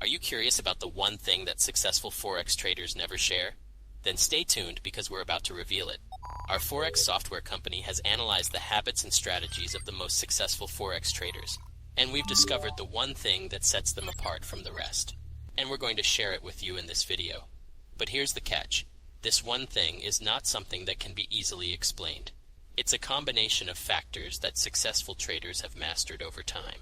Are you curious about the one thing that successful Forex traders never share? Then stay tuned because we're about to reveal it. Our Forex software company has analyzed the habits and strategies of the most successful Forex traders, and we've discovered the one thing that sets them apart from the rest. And we're going to share it with you in this video. But here's the catch. This one thing is not something that can be easily explained. It's a combination of factors that successful traders have mastered over time.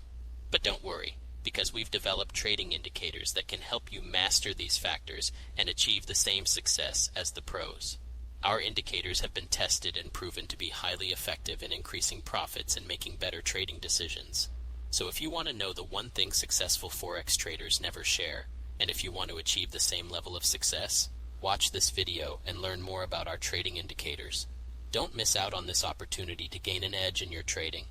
But don't worry, because we've developed trading indicators that can help you master these factors and achieve the same success as the pros. Our indicators have been tested and proven to be highly effective in increasing profits and making better trading decisions. So if you want to know the one thing successful Forex traders never share, and if you want to achieve the same level of success, watch this video and learn more about our trading indicators. Don't miss out on this opportunity to gain an edge in your trading.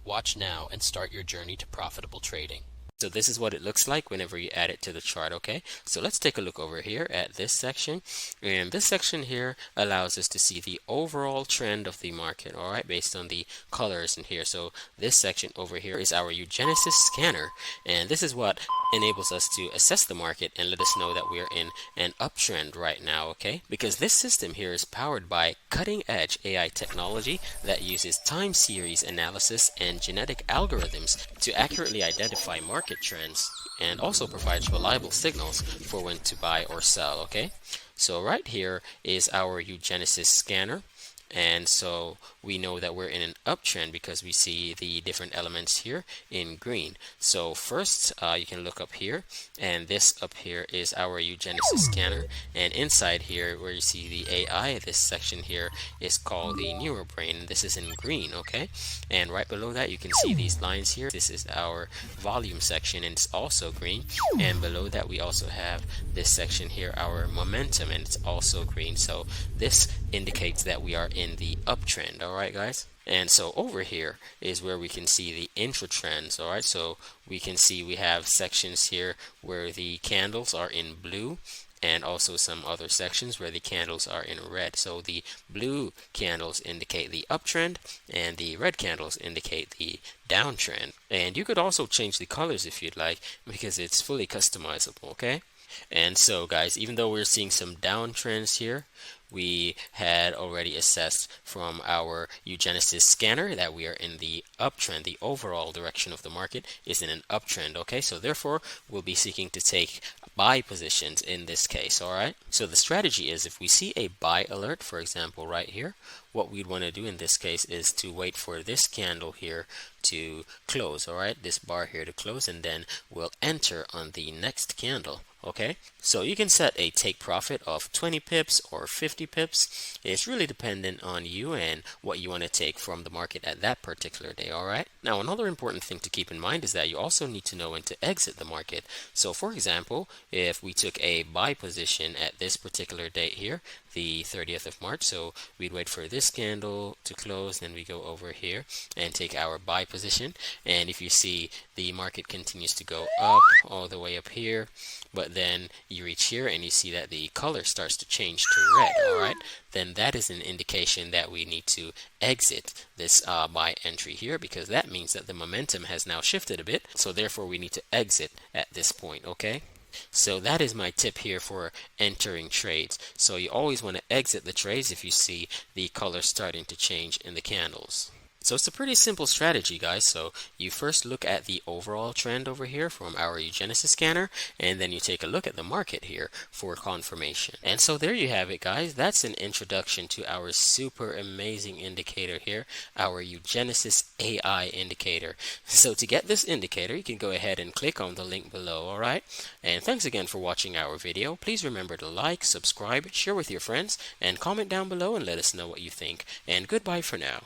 Watch now and start your journey to profitable trading. So this is what it looks like whenever you add it to the chart, okay? So let's take a look over here at this section. And this section here allows us to see the overall trend of the market, all right, based on the colors in here. So this section over here is our uGenesys scanner. And this is what enables us to assess the market and let us know that we're in an uptrend right now, okay? Because this system here is powered by cutting-edge AI technology that uses time series analysis and genetic algorithms to accurately identify market trends and also provides reliable signals for when to buy or sell, okay? So right here is our uGenesys scanner. And so we know that we're in an uptrend because we see the different elements here in green. So first, you can look up here, and this up here is our uGenesys scanner. And inside here, where you see the AI, this section here is called the neurobrain. And this is in green, okay? And right below that, you can see these lines here. This is our volume section, and it's also green. And below that, we also have this section here, our momentum, and it's also green. So this indicates that we are in the uptrend. All right, guys. And so over here is where we can see the intra-trends. All right, so we can see we have sections here where the candles are in blue, and also some other sections where the candles are in red. So the blue candles indicate the uptrend, and the red candles indicate the downtrend. And you could also change the colors if you'd like, because it's fully customizable, okay? And so guys, even though we're seeing some downtrends here, we had already assessed from our uGenesys scanner that we are in the uptrend. The overall direction of the market is in an uptrend, okay? So therefore, we'll be seeking to take buy positions in this case, all right? So the strategy is, if we see a buy alert, for example, right here, what we'd want to do in this case is to wait for this candle here to close, all right? This bar here to close, and then we'll enter on the next candle, okay? So you can set a take profit of 20 pips or 50 pips. It's really dependent on you and what you want to take from the market at that particular day, all right? Now, another important thing to keep in mind is that you also need to know when to exit the market. So for example, if we took a buy position at this particular date here, the 30th of March, so we'd wait for this candle to close, then we go over here and take our buy position. And if you see the market continues to go up all the way up here, but then you reach here and you see that the color starts to change to red, all right, then that is an indication that we need to exit this buy entry here, because that means that the momentum has now shifted a bit. So therefore we need to exit at this point, okay? So that is my tip here for entering trades. So you always want to exit the trades if you see the color starting to change in the candles. So it's a pretty simple strategy, guys. So you first look at the overall trend over here from our uGenesys scanner, and then you take a look at the market here for confirmation. And so there you have it, guys. That's an introduction to our super amazing indicator here, our uGenesys AI indicator. So to get this indicator, you can go ahead and click on the link below, all right? And thanks again for watching our video. Please remember to like, subscribe, share with your friends, and comment down below and let us know what you think. And goodbye for now.